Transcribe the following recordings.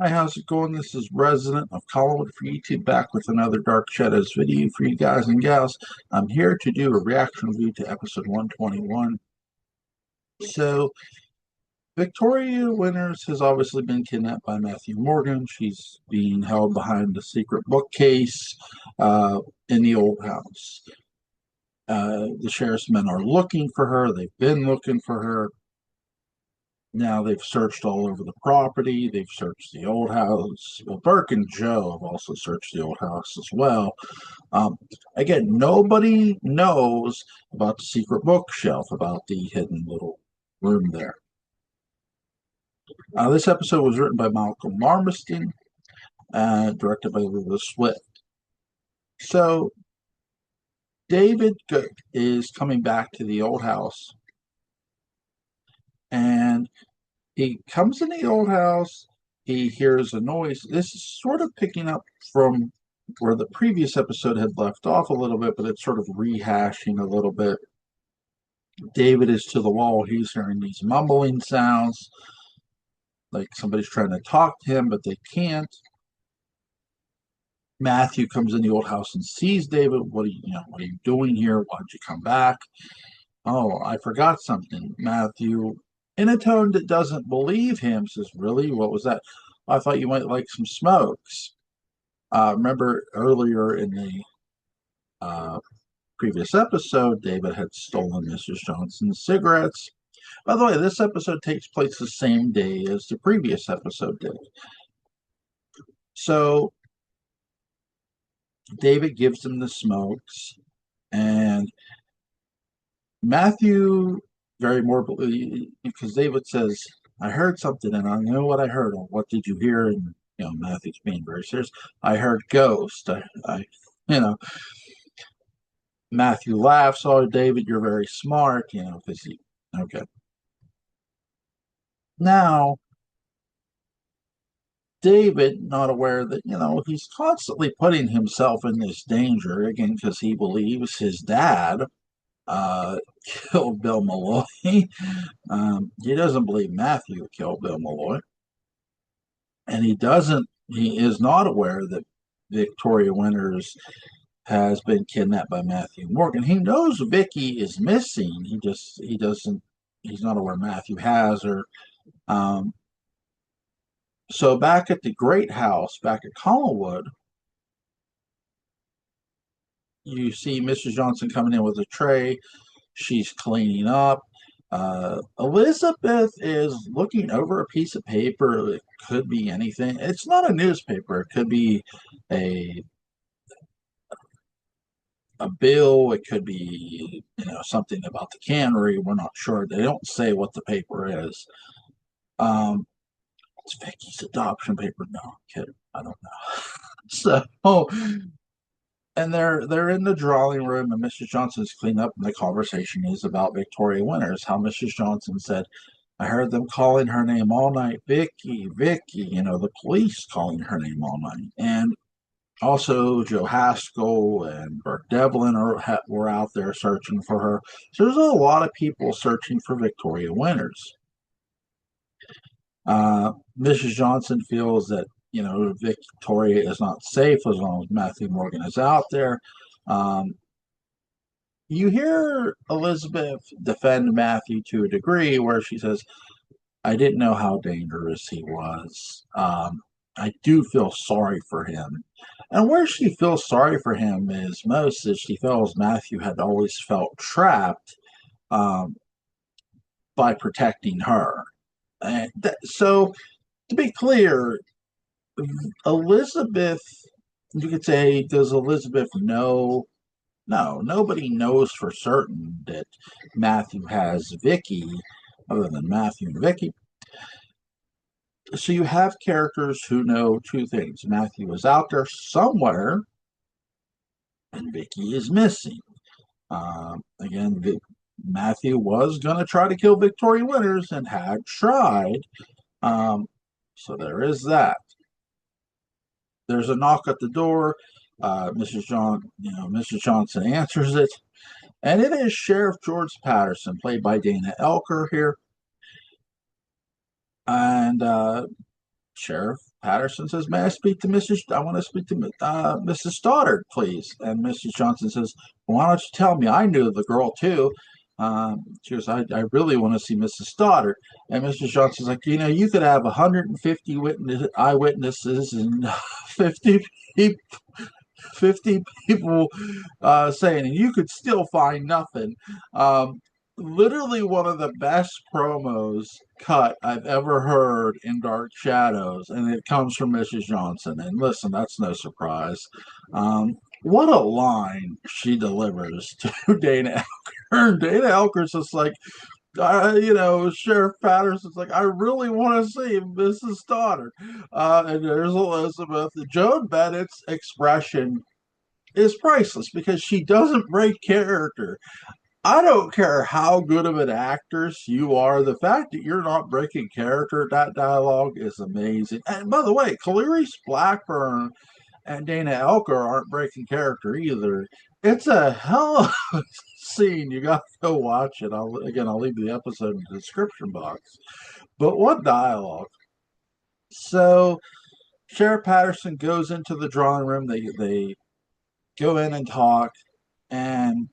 Hi, how's it going? This is Resident of Collinwood for YouTube back with another Dark Shadows video for you guys and gals. I'm here to do a reaction review to episode 121. So, Victoria Winters has obviously been kidnapped by Matthew Morgan. She's being held behind a secret bookcase in the old house. The sheriff's men are looking for her. They've been looking for her. Now they've searched all over the property. They've searched the old house. Well, Burke and Joe have also searched the old house as well. Um, Again, nobody knows about the secret bookshelf, about the hidden little room there. This episode was written by Malcolm Marmiston, directed by Lula Swift. So David is coming back to the old house, and he comes in the old house. He hears a noise. This is sort of picking up from where the previous episode had left off a little bit, but it's sort of rehashing a little bit. David is to the wall. He's hearing these mumbling sounds, like somebody's trying to talk to him, but they can't. Matthew comes in the old house and sees David. What are you doing here? Why'd you come back? Oh, I forgot something. Matthew, in a tone that doesn't believe him, says, "Really? What was that? I thought you might like some smokes." Remember earlier in the uh, previous episode, David had stolen Mrs. Johnson's cigarettes. By the way, this episode takes place the same day as the previous episode did. So David gives him the smokes, and Matthew very morbidly, because David says, "I heard something, and I know what I heard. What did you hear?" And Matthew's being very serious. "I heard ghost. you know." Matthew laughs. "Oh, David, you're very smart." Because he, okay. Now, David, not aware that, he's constantly putting himself in this danger, again, because he believes his dad uh, killed Bill Malloy. He doesn't believe Matthew killed Bill Malloy. And he is not aware that Victoria Winters has been kidnapped by Matthew Morgan. He knows Vicky is missing. He's not aware Matthew has her. Um, so back at the great house, back at Collinwood, you see Mrs. Johnson coming in with a tray. She's cleaning up. Elizabeth is looking over a piece of paper. It could be anything. It's not a newspaper. It could be a a bill. It could be something about the cannery. We're not sure. They don't say what the paper is. Um, it's Vicky's adoption paper. No, I'm kidding. I don't know. So, and they're in the drawing room, and Mrs. Johnson's cleaning up, and the conversation is about Victoria Winters. How Mrs. Johnson said, "I heard them calling her name all night, Vicky, Vicky." The police calling her name all night, and also Joe Haskell and Burke Devlin were out there searching for her. So there's a lot of people searching for Victoria Winters. Mrs. Johnson feels that Victoria is not safe as long as Matthew Morgan is out there. Um, you hear Elizabeth defend Matthew to a degree where she says, "I didn't know how dangerous he was. I do feel sorry for him." And where she feels sorry for him is most is she feels Matthew had always felt trapped um, by protecting her. So, to be clear, Elizabeth, you could say, does Elizabeth know? No, nobody knows for certain that Matthew has Vicky, other than Matthew and Vicky. So you have characters who know two things. Matthew is out there somewhere, and Vicky is missing. Again, Matthew was going to try to kill Victoria Winters and had tried. Um, so there is that. There's a knock at the door. Mrs. Johnson answers it, and it is Sheriff George Patterson, played by Dana Elker here. And Sheriff Patterson says, "May I speak to Mrs. I want to speak to Mrs. Stoddard, please." And Mrs. Johnson says, well, "Why don't you tell me? I knew the girl too." She goes, "I really want to see Mrs. Stoddard." And Mrs. Johnson's like, "You could have 150 eyewitnesses and 50 people 50 people saying, and you could still find nothing." Literally one of the best promos cut I've ever heard in Dark Shadows, and it comes from Mrs. Johnson. And listen, that's no surprise. What a line she delivers to Dana Elker. Dana Elker's just like, Sheriff Patterson's like, "I really want to see Mrs. Stoddard." And there's Elizabeth. Joan Bennett's expression is priceless because she doesn't break character. I don't care how good of an actress you are. The fact that you're not breaking character, that dialogue is amazing. And by the way, Clarice Blackburn and Dana Elker aren't breaking character either. It's a hell of a scene. You got to go watch it. I'll leave the episode in the description box. But what dialogue? So Sheriff Patterson goes into the drawing room. They go in and talk, and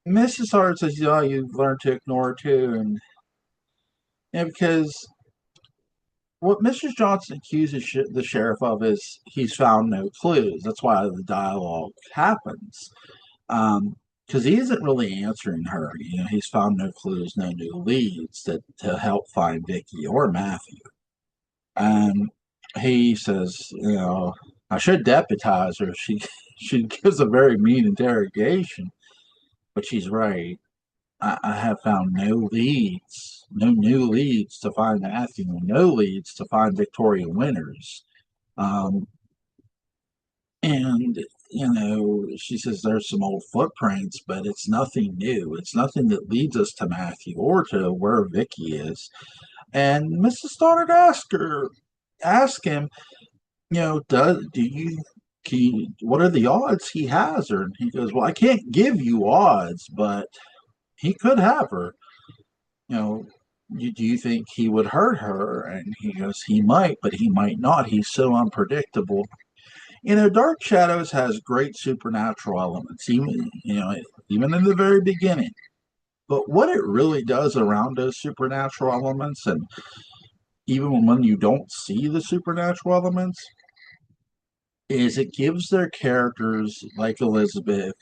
Mrs. Hart says, "Oh, you've learned to ignore too," and because what Mrs. Johnson accuses the sheriff of is he's found no clues. That's why the dialogue happens, because he isn't really answering her. He's found no clues, no new leads to help find Vicky or Matthew. And he says, "I should deputize her. She gives a very mean interrogation, but she's right. I have found no leads, no new leads to find Matthew, no leads to find Victoria Winters." Um, and, she says there's some old footprints, but it's nothing new. It's nothing that leads us to Matthew or to where Vicky is. And Mrs. Stoddard ask him, what are the odds he has her? And he goes, "Well, I can't give you odds, but he could have her. you know, do you think he would hurt her?" And he goes, "He might, but he might not. He's so unpredictable." Dark Shadows has great supernatural elements, even in the very beginning. But what it really does around those supernatural elements, and even when you don't see the supernatural elements, is it gives their characters like Elizabeth,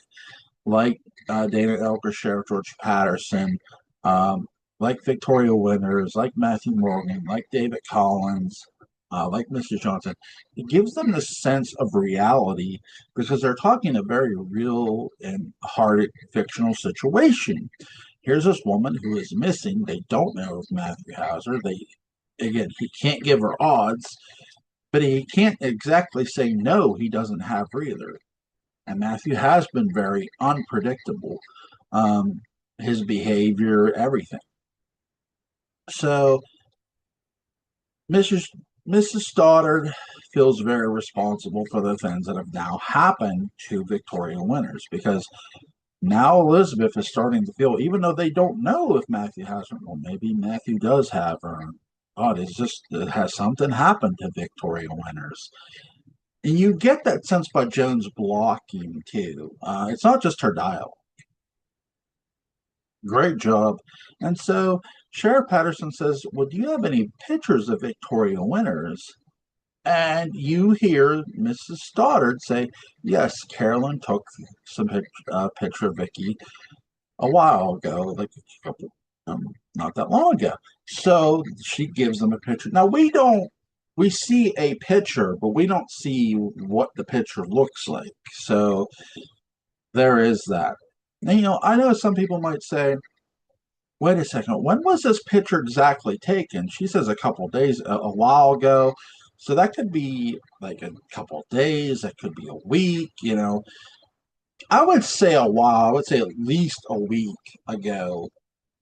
like Dana Elker, Sheriff George Patterson, um, like Victoria Winters, like Matthew Morgan, like David Collins, like Mr. Johnson. It gives them this sense of reality because they're talking a very real and hard fictional situation. Here's this woman who is missing. They don't know if Matthew has her. He can't give her odds, but he can't exactly say no, he doesn't have her either. And Matthew has been very unpredictable, um, his behavior, everything. So Mrs. Mrs. Stoddard feels very responsible for the things that have now happened to Victoria Winters because now Elizabeth is starting to feel, even though they don't know if Matthew has her, well, maybe Matthew does have her. God, has something happened to Victoria Winters? And you get that sense by Joan's blocking too. It's not just her dialogue. Great job. And so Sheriff Patterson says, "Well, do you have any pictures of Victoria Winters?" And you hear Mrs. Stoddard say, "Yes, Carolyn took some picture of Vicky a while ago, like a couple, not that long ago." So she gives them a picture. Now we see a picture, but we don't see what the picture looks like. So there is that. And, I know some people might say, "Wait a second, when was this picture exactly taken?" She says a couple days, a while ago. So that could be like a couple days, that could be a week, I would say a while, I would say at least a week ago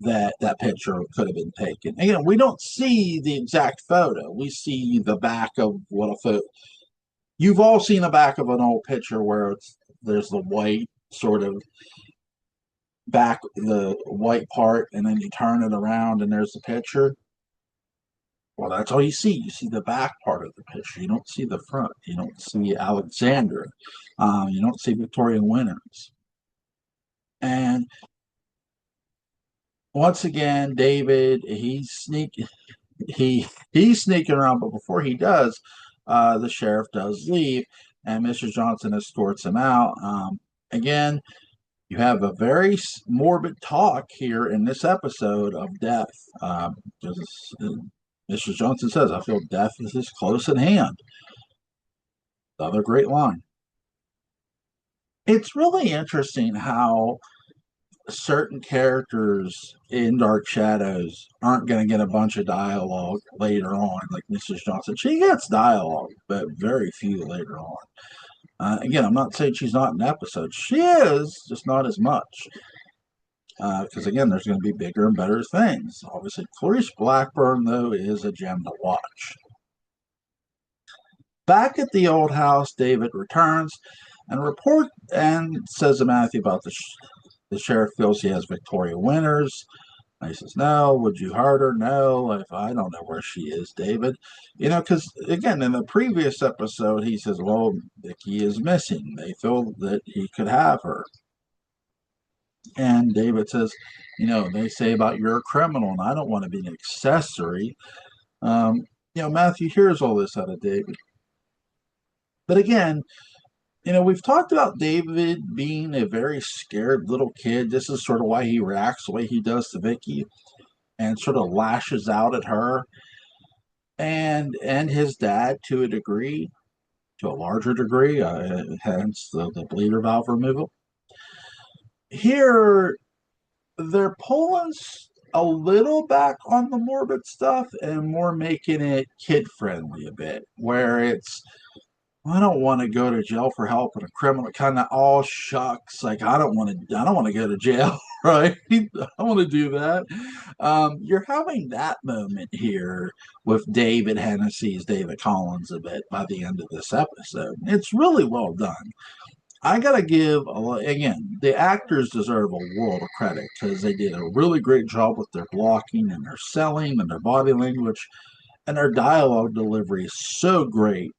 that picture could have been taken. Again, we don't see the exact photo. We see the back of what a photo. You've all seen the back of an old picture where there's the white sort of back, the white part, and then you turn it around and there's the picture. Well, that's all you see. You see the back part of the picture. You don't see the front. You don't see Alexandra. You don't see Victoria Winters. And once again, David, he's sneaking around, but before he does, the sheriff does leave, and Mr. Johnson escorts him out. Again, you have a very morbid talk here in this episode of death. Because Mr. Johnson says, "I feel death is close at hand." Another great line. It's really interesting how certain characters in Dark Shadows aren't going to get a bunch of dialogue later on, like Mrs. Johnson. She gets dialogue, but very few later on. Again, I'm not saying she's not in episodes. She is, just not as much. Because again, there's going to be bigger and better things. Obviously, Clarice Blackburn, though, is a gem to watch. Back at the old house, David returns and says to Matthew about the sheriff feels he has Victoria Winters. And he says, "No, would you hurt her? No, if I don't know where she is, David." Because again, in the previous episode, he says, "Well, Vicky is missing. They feel that he could have her." And David says, "They say about you're a criminal, and I don't want to be an accessory." Matthew hears all this out of David. But again, we've talked about David being a very scared little kid. This is sort of why he reacts the way he does to Vicky and sort of lashes out at her and his dad to a degree, to a larger degree, hence the bleeder valve removal. Here, they're pulling a little back on the morbid stuff and more making it kid friendly a bit, where it's, I don't want to go to jail for helping a criminal. Kind of all shucks, like I don't want to go to jail, right? I want to do that. You're having that moment here with David Hennessy's David Collins a bit by the end of this episode. It's really well done. I gotta give again, the actors deserve a world of credit because they did a really great job with their blocking and their selling and their body language, and their dialogue delivery is so great.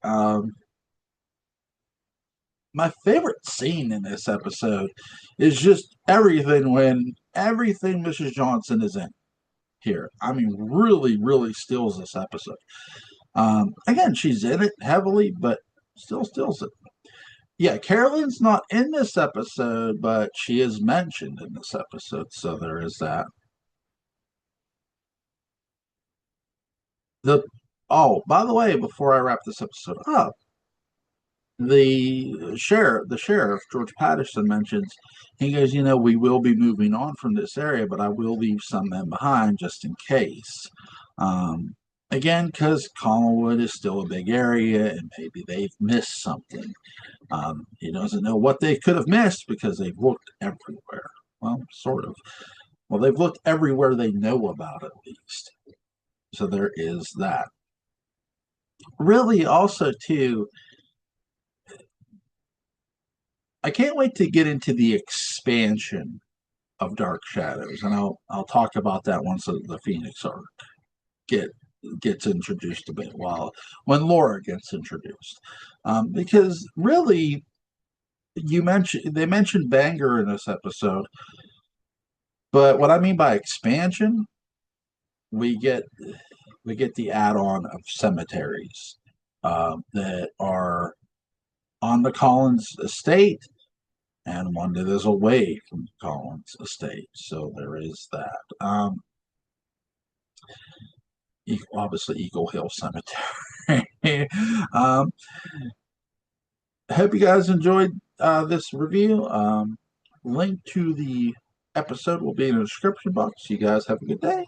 My favorite scene in this episode is just everything Mrs. Johnson is in here. I mean, really, really steals this episode. Again, she's in it heavily, but still steals it. Yeah, Carolyn's not in this episode, but she is mentioned in this episode, so there is that. By the way, before I wrap this episode up, the sheriff, George Patterson, mentions, he goes, we will be moving on from this area, but I will leave some men behind just in case. Again, because Collinwood is still a big area and maybe they've missed something. He doesn't know what they could have missed because they've looked everywhere. Well, sort of. Well, they've looked everywhere they know about, at least. So there is that. Really, also, too, I can't wait to get into the expansion of Dark Shadows, and I'll talk about that once the Phoenix arc gets introduced a bit when Laura gets introduced, because really they mentioned Banger in this episode, but what I mean by expansion, we get the add-on of cemeteries that are on the Collins estate and one that is away from Collins estate. So there is that. Obviously, Eagle Hill Cemetery. I hope you guys enjoyed this review. Link to the episode will be in the description box. You guys have a good day.